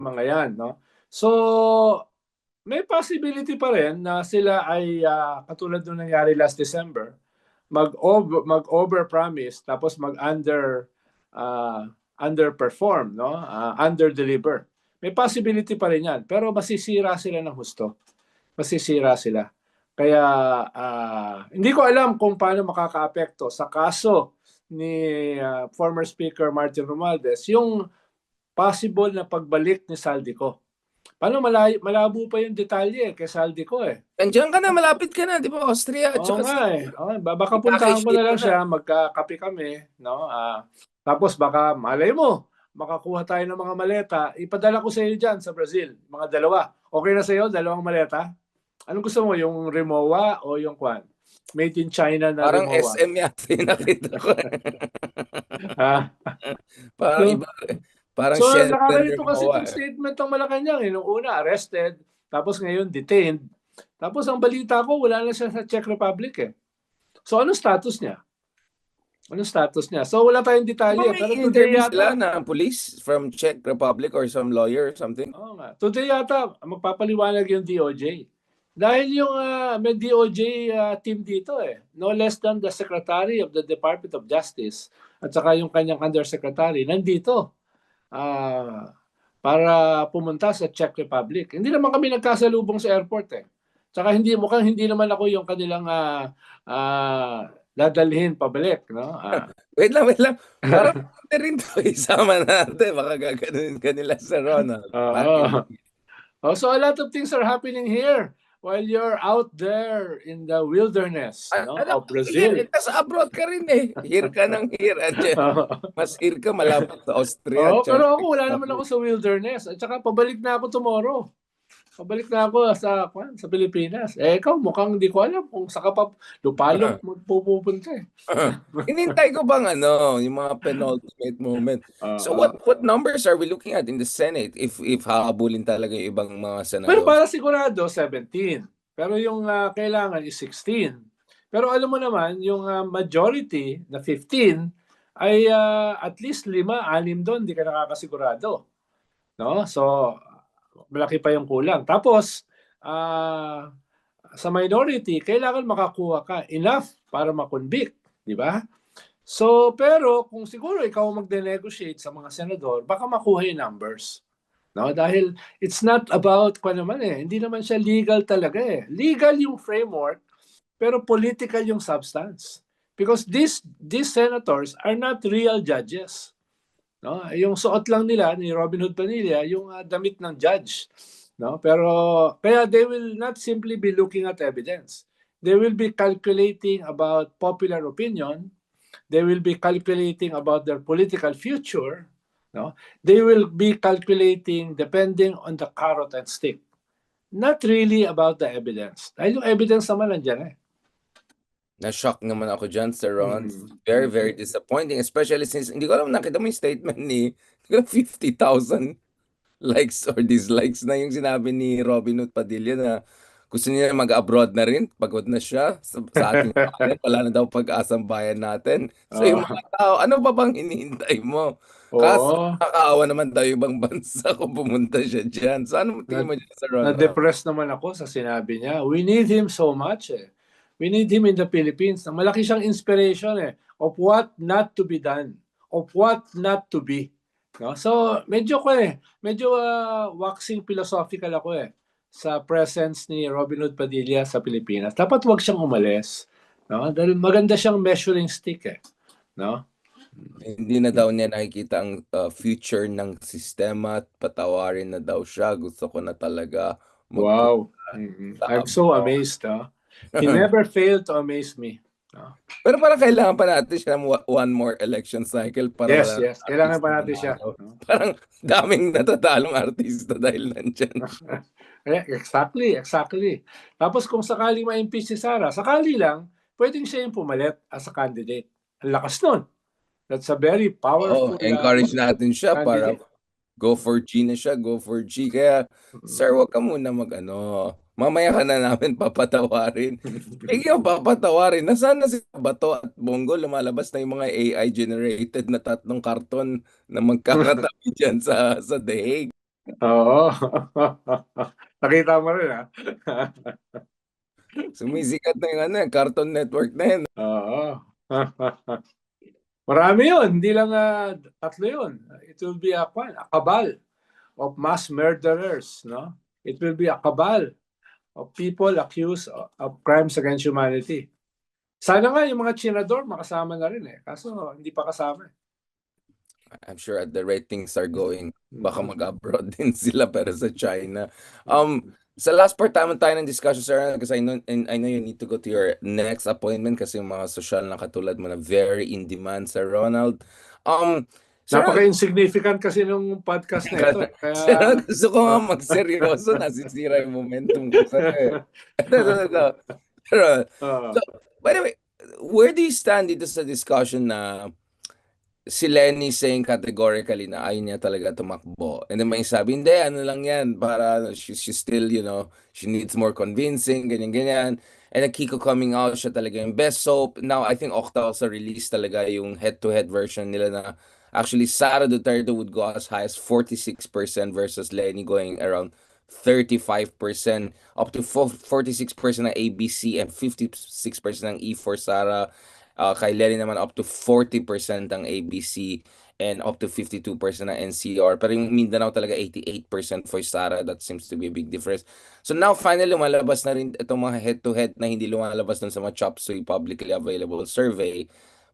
mga yan, no? So, may possibility pa rin na sila ay katulad nung nangyari last December, mag-over-promise tapos underperform, no? Under-deliver. May possibility pa rin yan, pero masisira sila ng husto. Masisira sila. Kaya hindi ko alam kung paano makakaapekto sa kaso ni former Speaker Martin Romualdez yung possible na pagbalik ni Saldico. Paano malabo pa yung detalye kay Saldico eh. Nandiyan ka na, malapit ka na, di ba? Austria at Oo saka nga eh. Baka puntahan ko na lang siya, magkakape kami, no? Tapos baka malay mo, makakuha tayo ng mga maleta, ipadala ko sa iyo dyan sa Brazil, mga dalawa. Okay na sa iyo, dalawang maleta? Anong gusto mo, yung Rimowa o yung Kwan? Made in China na parang Rimowa? SM yata yung nakita ko. Parang So, iba. Parang so shelter nakakalito kasi Rimowa. itong statement ng Malacanang. Nung una, arrested, tapos ngayon detained. Tapos ang balita ko, wala na siya sa Czech Republic eh. So anong status niya? Anong status niya? So wala tayong detalye. Pero today Interview sila yata, na police from Czech Republic or some lawyer or something. oo nga, today yata magpapaliwanag yung DOJ. Dahil yung may DOJ team dito eh. No less than the Secretary of the Department of Justice at saka yung kanyang Undersecretary nandito para pumunta sa Czech Republic. Hindi naman kami nagkasalubong sa airport eh. Tsaka mukhang hindi naman ako yung kanilang dadalhin pabalik, no? Wait lang. Parang rin to, isama natin. Baka gaganunin ka nila sa Ronald. So a lot of things are happening here while you're out there in the wilderness of Brazil. Nasa abroad ka rin eh. Here ka ng here. Mas here ka malapit sa Austria. Pero ako wala naman ako sa wilderness. At saka pabalik na ako tomorrow. Pabalik na ako sa Pilipinas. Ikaw mukhang hindi ko alam kung sa pa lupalop magpupunta eh. Hinintay ko bang yung mga penultimate moment. So what numbers are we looking at in the Senate if hahabulin talaga yung ibang mga senador? Pero para sigurado 17. Pero yung kailangan is 16. Pero alam mo naman yung majority na 15 ay at least 5, 6 doon, hindi ka nakakasigurado. No? So malaki pa yung kulang. Tapos sa minority, kailangan makakuha ka enough para makonvict, di ba? So, pero kung siguro ikaw magde-negotiate sa mga senador, baka makuha yung numbers. No? Dahil it's not about hindi naman siya legal talaga eh. Legal yung framework, pero political yung substance. Because these senators are not real judges. No? Yung suot lang nila ni Robin Hood Padilla, yung damit ng judge. No? Pero kaya they will not simply be looking at evidence. They will be calculating about popular opinion. They will be calculating about their political future. No? They will be calculating depending on the carrot and stick. Not really about the evidence. Dahil yung evidence naman nandiyan eh. Na-shock naman ako dyan, Sir Ron. Very, very disappointing. Especially since, hindi ko alam, nakita mo yung statement ni 50,000 likes or dislikes na yung sinabi ni Robin Hood Padilla na gusto niya mag-abroad na rin. Pagod na siya sa ating bayan. Wala na daw pag-asang bayan natin. So yung mga tao, ano ba bang hinihintay mo? Kaso nakakaawa naman tayo ibang bansa kung pumunta siya dyan. So ano tingin mo dyan, Sir Ron? Na-depress naman ako sa sinabi niya. We need him so much eh. We need him in the Philippines. Malaki siyang inspiration eh of what not to be done, of what not to be. No? So medyo waxing philosophical ako eh sa presence ni Robin Hood Padilla sa Pilipinas. Dapat wag siyang umalis. No? Dahil maganda siyang measuring stick eh. No? Hindi na daw niya nakikita ang future ng sistema at patawarin na daw siya. Gusto ko na talaga. Wow. I'm so amazed. He never failed to amaze me. Pero parang kailangan pa natin siya ng one more election cycle para yes. Kailangan pa natin siya. Parang daming natatalong artista dahil nandyan. Exactly. Tapos kung sakaling ma-impeach si Sara, sakali lang, pwedeng siya yung pumalit as a candidate. Ang lakas nun. That's a very powerful encourage natin siya candidate. Para go for G na siya, go for G. Kaya, sir, wag ka muna mamaya ka na namin papatawarin. Yung papatawarin, nasaan na si Bato at Bongo? Lumalabas na yung mga AI-generated na 3 karton na magkakatabi dyan sa The Hague. Oo. Nakita mo rin, ha? Sumisikat na yung ano, Cartoon Network na yan. Oo. Marami yun. Hindi lang tatlo yun. It will be a cabal of mass murderers, no? It will be a cabal of people accused of crimes against humanity. Sana nga yung mga Chinador makasama na rin Kaso hindi pa kasama I'm sure at the rate things are going, baka Mhm. mag-abroad din sila pero sa China. Sa last part naman tayo ng discussion, sir, because I know you need to go to your next appointment kasi yung mga social na katulad mo na very in demand, Sir Ronald. Sir Ronald, Napaka-insignificant kasi nung podcast na ito. Kaya, Sir Ronald, gusto ko nga uh, magseryoso, nasisira yung momentum ko sa'yo eh. Ito. Pero, so, by the way, where do you stand dito sa discussion na si Lenny saying categorically na ayaw niya talaga tumakbo. And then may sabi, hindi, ano lang yan, para she's still, she needs more convincing, ganyan-ganyan. And then Kiko coming out, siya talaga yung best soap. Now, I think Okta also released talaga yung head-to-head version nila na actually Sara Duterte would go as high as 46% versus Lenny going around 35%, up to 46% ng ABC and 56% ng E for Sara. Kay Lenny naman up to 40% ang ABC and up to 52% ang NCR. Pero yung Mindanao talaga 88% for Sara. That seems to be a big difference. So now finally lumalabas na rin itong mga head-to-head na hindi lumalabas dun sa mga Chop Suey publicly available survey.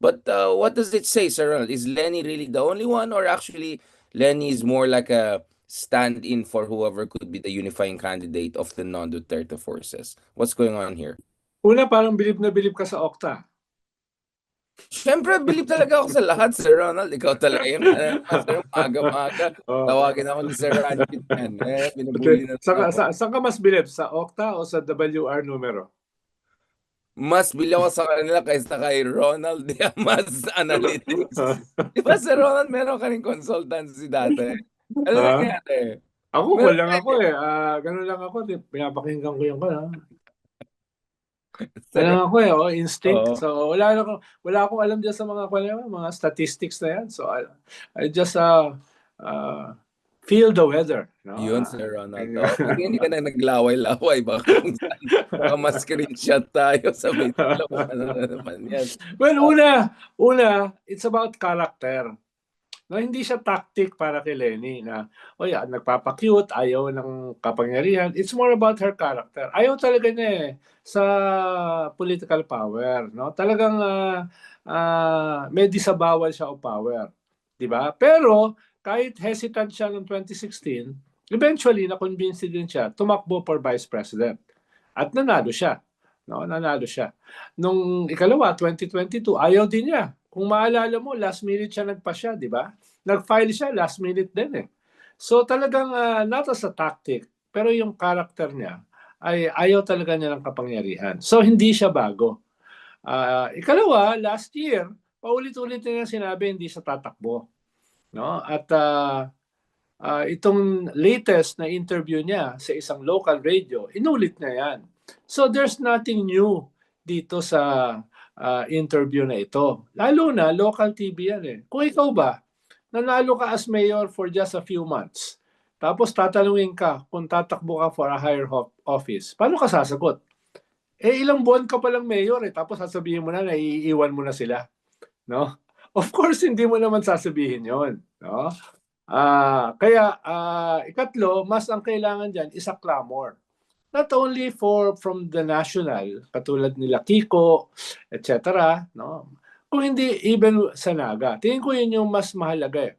But what does it say, Sir Ronald? Is Lenny really the only one, or actually Lenny is more like a stand-in for whoever could be the unifying candidate of the non-Duterte forces? What's going on here? una, parang bilib na bilib ka sa Okta. Siyempre, believe talaga ako sa lahat, Sir Ronald. Ikaw talaga yung sir, maaga-maaga. Tawagin ako ni Sir Ranjit yan. Binubuli na lang ako. Saan ka mas bilib? Sa Okta o sa WR numero? Mas bili ako sa kanila kaysa kay Ronald Diaz Analytics. Di ba, Sir Ronald, meron ka rin consultancy dati? Ano Ha? nangyari? Ako, Meron lang ka ako ganun lang ako. Pinapakinggan ko yung Sir, lang ako instinct. oo. So wala akong alam diyan sa mga statistics na yan. So I just feel the weather, no? Yun, Sir Ronald. Oh, buti hindi ka na naglaway-laway. Baka kung saan, baka ma-screenshot tayo sa bigla kung ano na naman yan. Well, it's about character. No, hindi siya tactic para kay Lenny na, nagpapa-cute, ayaw ng kapangyarihan. It's more about her character. Ayaw talaga niya sa political power, no? Talagang may disabawal siya of power, 'di ba? Pero kahit hesitant siya noong 2016, eventually na-convince din siya tumakbo for vice president. At nanalo siya. No, nanalo siya. Nung ikalawa, 2022, ayaw din niya. Kung maalala mo, last minute siya nagpasya, di ba? Nag-file siya last minute din So talagang not as a tactic, pero yung character niya ay ayaw talaga niya ng kapangyarihan. So hindi siya bago. Ikalawa, last year, paulit-ulit niya sinabi hindi siya tatakbo. No? At itong latest na interview niya sa isang local radio, inulit niya yan. So there's nothing new dito sa interview na ito. Lalo na local TV yan Kung ikaw ba, nanalo ka as mayor for just a few months, tapos tatanungin ka kung tatakbo ka for a higher office, paano ka sasagot? Ilang buwan ka palang mayor tapos sasabihin mo na iiwan mo na sila. No? Of course, hindi mo naman sasabihin yon, no? Kaya ikatlo, mas ang kailangan diyan is a clamor. Not only from the national, katulad nila Kiko, etc., no? Kung hindi even sa Naga. Tingin ko yun yung mas mahalaga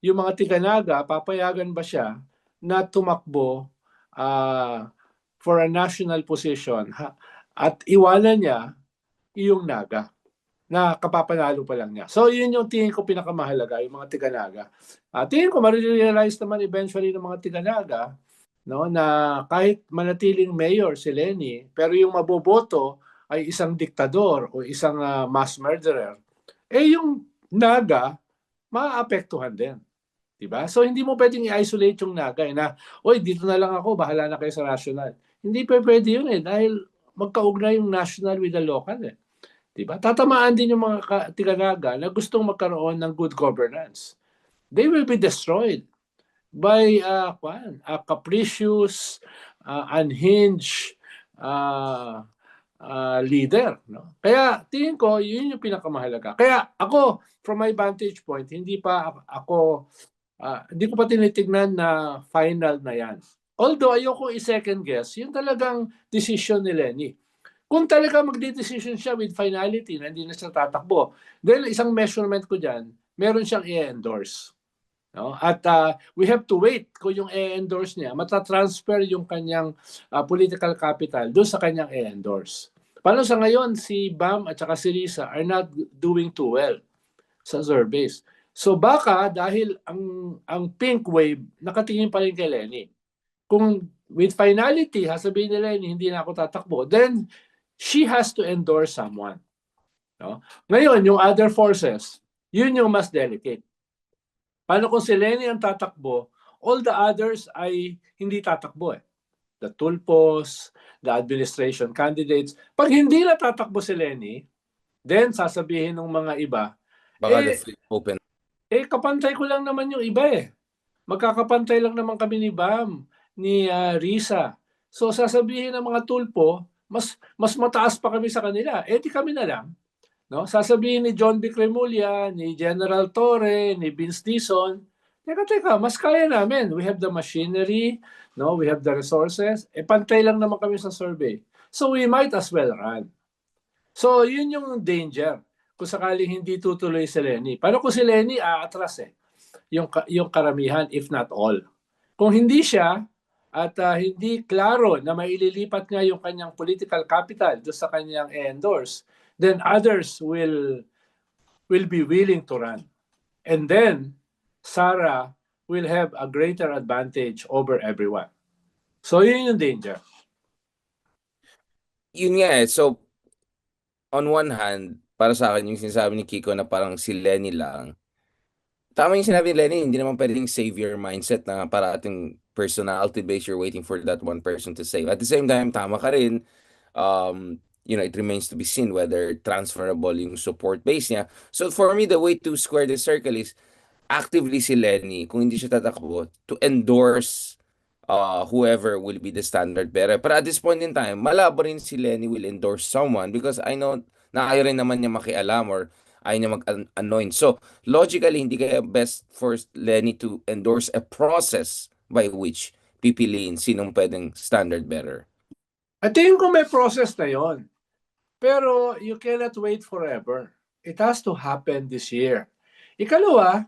Yung mga tiga-Naga, papayagan ba siya na tumakbo for a national position at iwanan niya yung Naga na kapapanalo pa lang niya. So yun yung tingin ko pinakamahalaga, yung mga tiga-Naga. Tingin ko ma-realize naman eventually ng mga tiga-Naga, no, na kahit manatiling mayor si Lenny, pero yung maboboto ay isang diktador o isang mass murderer, yung Naga maaapektuhan din. Diba? So hindi mo pwedeng i-isolate yung Naga na, dito na lang ako, bahala na kayo sa national. Hindi pa pwede yun dahil magkaugnay yung national with the local Diba? Tatamaan din yung mga tiga-Naga na gustong magkaroon ng good governance. They will be destroyed by capricious, unhinged leader, no? Kaya tingin ko yun yung pinakamahalaga. Kaya ako, from my vantage point, hindi ko pa tinitignan na final na yan. Although ayoko i-second guess, yung talagang decision ni Lenny. Kung talaga magde-decision siya with finality na hindi na siya tatakbo, dahil isang measurement ko dyan, meron siyang i-endorse. No? At we have to wait kung yung i-endorse niya, matatransfer yung kanyang political capital doon sa kanyang i-endorse. Paano sa ngayon, si Bam at saka si Risa are not doing too well sa surveys. So baka dahil ang pink wave nakatingin pa rin kay Lenny. Kung with finality, sasabihin ni Lenny, hindi na ako tatakbo, then she has to endorse someone. No? Ngayon, yung other forces, yun yung mas delicate. Paano kung si Lenny ang tatakbo, all the others ay hindi tatakbo eh. The tulpos, the administration candidates. Pag hindi na tatakbo si Lenny, then sasabihin ng mga iba, Baka the flip open. kapantay ko lang naman yung iba eh. Magkakapantay lang naman kami ni Bam, ni Risa. So sasabihin ng mga tulpo, mas mataas pa kami sa kanila. Di kami na lang. No? Sasabihin ni John B. Cremulya, ni General Torre, ni Vince Dizon, teka, mas kaya namin. We have the machinery, no? We have the resources. Pantay lang naman kami sa survey. So we might as well run. So yun yung danger kung sakaling hindi tutuloy si Lenny. Paano kung si Lenny aatras yung karamihan, if not all. Kung hindi siya, at hindi klaro na maililipat nga yung kanyang political capital doon sa kanyang endorse, then others will be willing to run. And then, Sara will have a greater advantage over everyone. So, yun yung danger. Yun nga eh. So, on one hand, para sa akin, yung sinasabi ni Kiko na parang si Lenny lang, tama yung sinabi ni Lenny, hindi naman pwedeng savior mindset na para ating personality base, you're waiting for that one person to save. At the same time, tama ka rin, it remains to be seen whether transferable yung support base niya. So for me, the way to square the circle is actively si Lenny, kung hindi siya tatakbo, to endorse whoever will be the standard bearer. But at this point in time, malabo rin si Lenny will endorse someone because I know na ayaw rin naman niya makialam or ayaw niya mag-anoint. So, logically, hindi kaya best for Lenny to endorse a process by which pipiliin sinong pwedeng standard bearer. At tingin ko may process na yon. Pero you cannot wait forever. It has to happen this year. Ikalawa,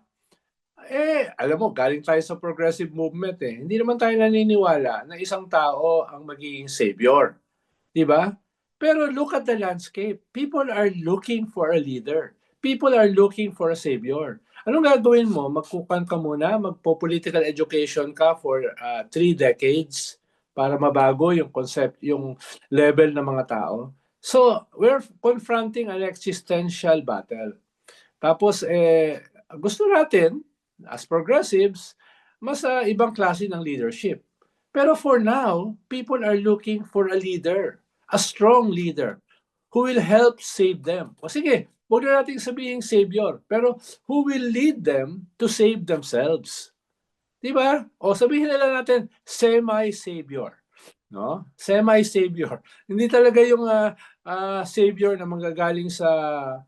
alam mo, galing tayo sa progressive movement eh. Hindi naman tayo naniniwala na isang tao ang magiging savior. Di ba? Pero look at the landscape. People are looking for a leader. People are looking for a savior. Anong gagawin mo? Magkukan ka muna, magpo-political education ka for 3 decades para mabago yung concept, yung level ng mga tao. So, we're confronting an existential battle. Tapos, gusto natin, as progressives, mas ibang klase ng leadership. Pero for now, people are looking for a leader, a strong leader, who will help save them. O sige, huwag na natin sabihin savior, pero who will lead them to save themselves. Diba? O sabihin na lang natin, semi-savior. No? Semi-savior. Hindi talaga yung savior na manggagaling sa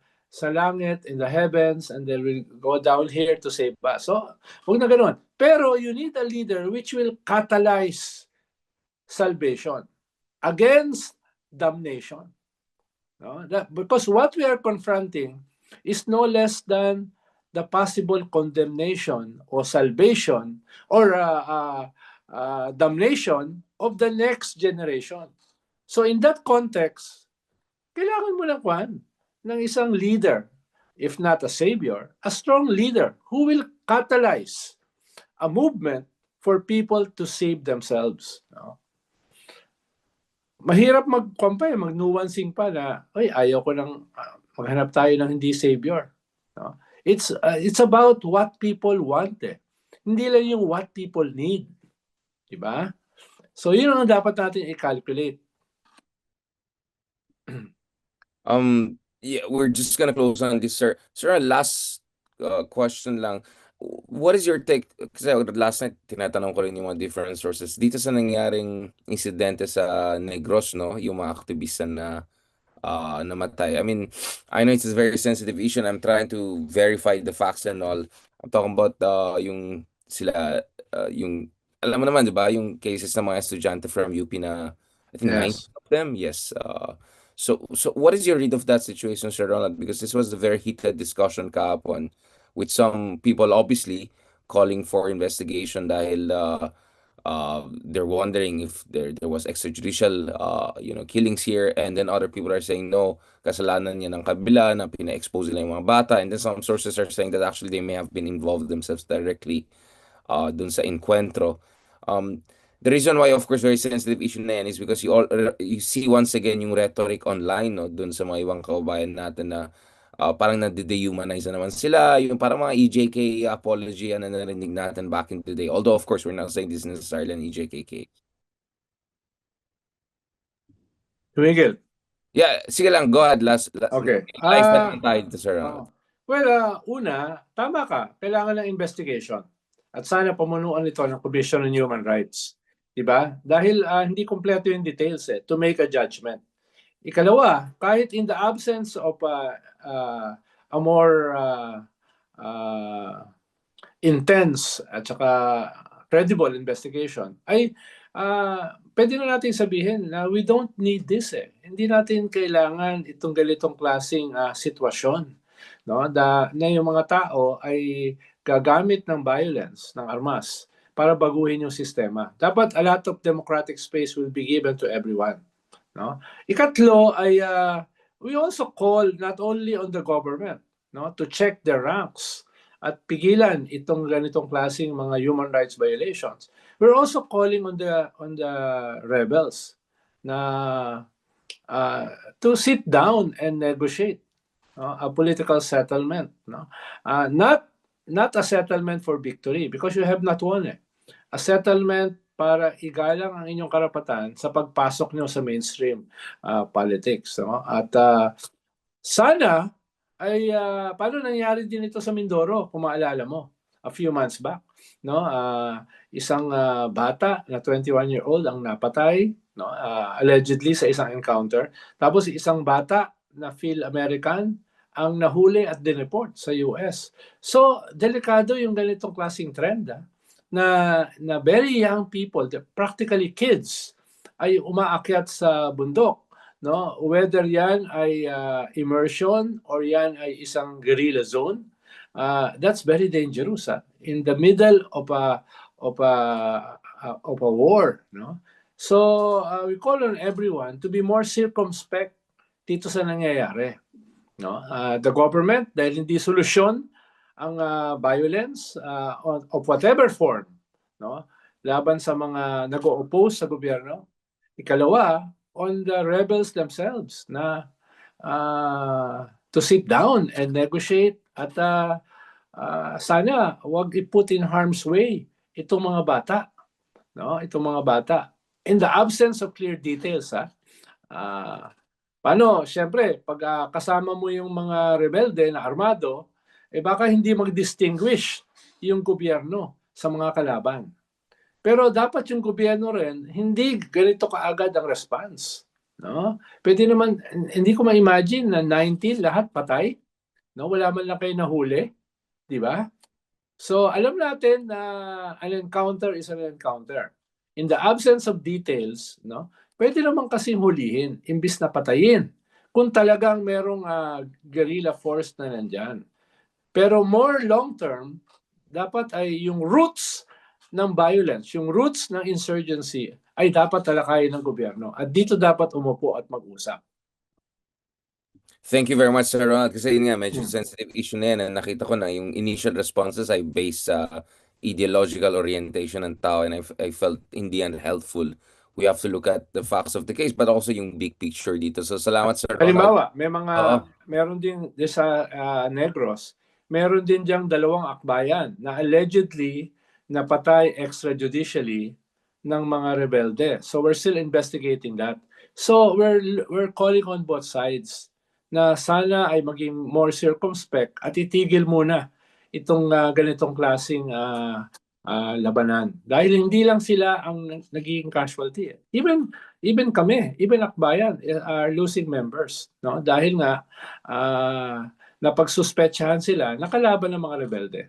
langit, in the heavens, and they will go down here to save us. So, huwag na ganun. Pero you need a leader which will catalyze salvation against damnation. No? Because what we are confronting is no less than the possible condemnation or salvation or damnation of the next generation. So in that context, kailangan mo ng isang leader, if not a savior, a strong leader who will catalyze a movement for people to save themselves. No? Mahirap mag-nuancing pa na, ayaw ko nang maghanap tayo ng hindi savior. No? It's about what people want. Hindi lang yung what people need. Diba? So yun ang dapat natin i-calculate. Yeah, we're just gonna close on this, sir. Sir, last question lang. what is your take? Kasi last night, tinatanong ko rin yung mga different sources. Dito sa nangyaring insidente sa Negros, no? Yung mga aktivista na namatay. I mean, I know it's a very sensitive issue and I'm trying to verify the facts and all. I'm talking about yung sila, yung, alam mo naman, di ba? Yung cases ng mga estudyante from UP na, I think, 90 Yes. of them. Yes. So what is your read of that situation, Sir Ronald? Because this was a very heated discussion kahapon with some people obviously calling for investigation dahil they're wondering if there was extrajudicial killings here, and then other people are saying no, kasalanan niya ng kabila na pina-expose nila yung mga bata, and then some sources are saying that actually they may have been involved themselves directly dun sa encuentro. The reason why, of course, very sensitive issue na yan is because you see once again yung rhetoric online, no, dun sa mga ibang kababayan natin na parang nade-dehumanize na naman sila, yung parang mga EJK apology na narinig natin back in the day. Although, of course, we're not saying this is necessarily an EJK case. Tumigil. Yeah, sige lang, go ahead. Okay. Live na lang tayo, Sir Ronald. Well, una, tama ka. Kailangan ng investigation. At sana pamunuan ito ng Commission on Human Rights. Diba? Dahil hindi kompleto yung details to make a judgment. Ikalawa, kahit in the absence of a more intense at saka credible investigation, ay pwede na natin sabihin na we don't need this Hindi natin kailangan itong ganitong klaseng sitwasyon, no? Na yung mga tao ay gagamit ng violence, ng armas para baguhin yung sistema. Dapat a lot of democratic space will be given to everyone, no? Ikatlo ay we also call not only on the government, no, to check their ranks at pigilan itong ganitong klaseng mga human rights violations. We're also calling on the rebels na to sit down and negotiate a political settlement, no? Not a settlement for victory because you have not won a settlement para igalang ang inyong karapatan sa pagpasok nyo sa mainstream politics, no? At sana ay paano nangyari din ito sa Mindoro, kung maalala mo, a few months back, no? Isang bata na 21-year-old ang napatay, no? Allegedly sa isang encounter. Tapos isang bata na Phil-American ang nahuli at dineport sa US. So, delikado yung ganitong klaseng trend na very young people, practically kids, ay umaakyat sa bundok, no? Whether yan ay immersion or yan ay isang guerrilla zone, that's very dangerous in the middle of a war, no? So we call on everyone to be more circumspect dito sa nangyayari, no? The government, dahil hindi solusyon ang violence of whatever form, no, laban sa mga nag-o-oppose sa gobyerno. Ikalawa, on the rebels themselves na to sit down and negotiate at sana wag i-put in harm's way itong mga bata, no? Itong mga bata. In the absence of clear details, paano, syempre, pag kasama mo yung mga rebelde na armado, baka hindi mag-distinguish yung gobyerno sa mga kalaban. Pero dapat yung gobyerno rin, hindi ganito kaagad ang response, no? Pwede naman, hindi ko ma-imagine na 19 lahat patay, no? Wala man lang kayo nahuli, di ba? So alam natin na an encounter is an encounter. In the absence of details, no? Pwede naman kasi hulihin imbis na patayin kung talagang merong guerrilla force na nandyan. Pero more long term, dapat ay yung roots ng violence, yung roots ng insurgency ay dapat talakayin ng gobyerno. At dito dapat umupo at mag-usap. Thank you very much, Sir Ronald. Kasi yun nga, medyo sensitive issue na yan. Nakita ko na yung initial responses ay based sa ideological orientation ng tao, and I felt hindi yan helpful. We have to look at the facts of the case but also yung big picture dito. So salamat, Sir Ronald. Halimbawa, meron din sa Negros, meron din diyang 2 akbayan na allegedly napatay extrajudicially ng mga rebelde. So we're still investigating that. So we're calling on both sides na sana ay maging more circumspect at itigil muna itong ganitong klaseng labanan. Dahil hindi lang sila ang nagiging casualty. Even kami, even Akbayan are losing members, no? Dahil nga napagsuspetsahan sila nakalaban ng mga rebelde.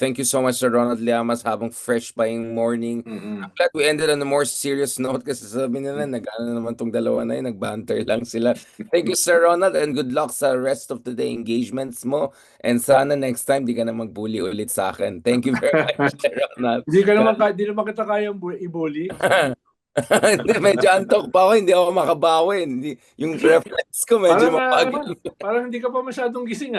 Thank you so much, Sir Ronald Llamas, habang fresh pa yung morning. I'm glad we ended on a more serious note kasi sabi nila, nag-ano naman tong dalawa na yun, nag-banter lang sila. Thank you, Sir Ronald, and good luck sa rest of the day engagements mo. And sana next time, di ka na mag-bully ulit sa akin. Thank you very much, Sir Ronald. Di naman kita kayang i-bully. Hindi, medyo antok pa ako, hindi ako makabawi. Yung reflex ko medyo mapagod. Parang hindi ka pa masyadong gising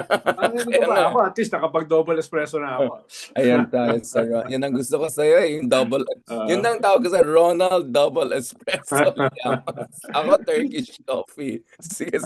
Parang hindi ko pa. Ako at least nakapag-double espresso na ako. Ayan tayo, Sir Ron. Yan ang gusto ko sa'yo, yung double. Yun ang tawag ko sa Ronald double espresso. Ako Turkish coffee. Sige,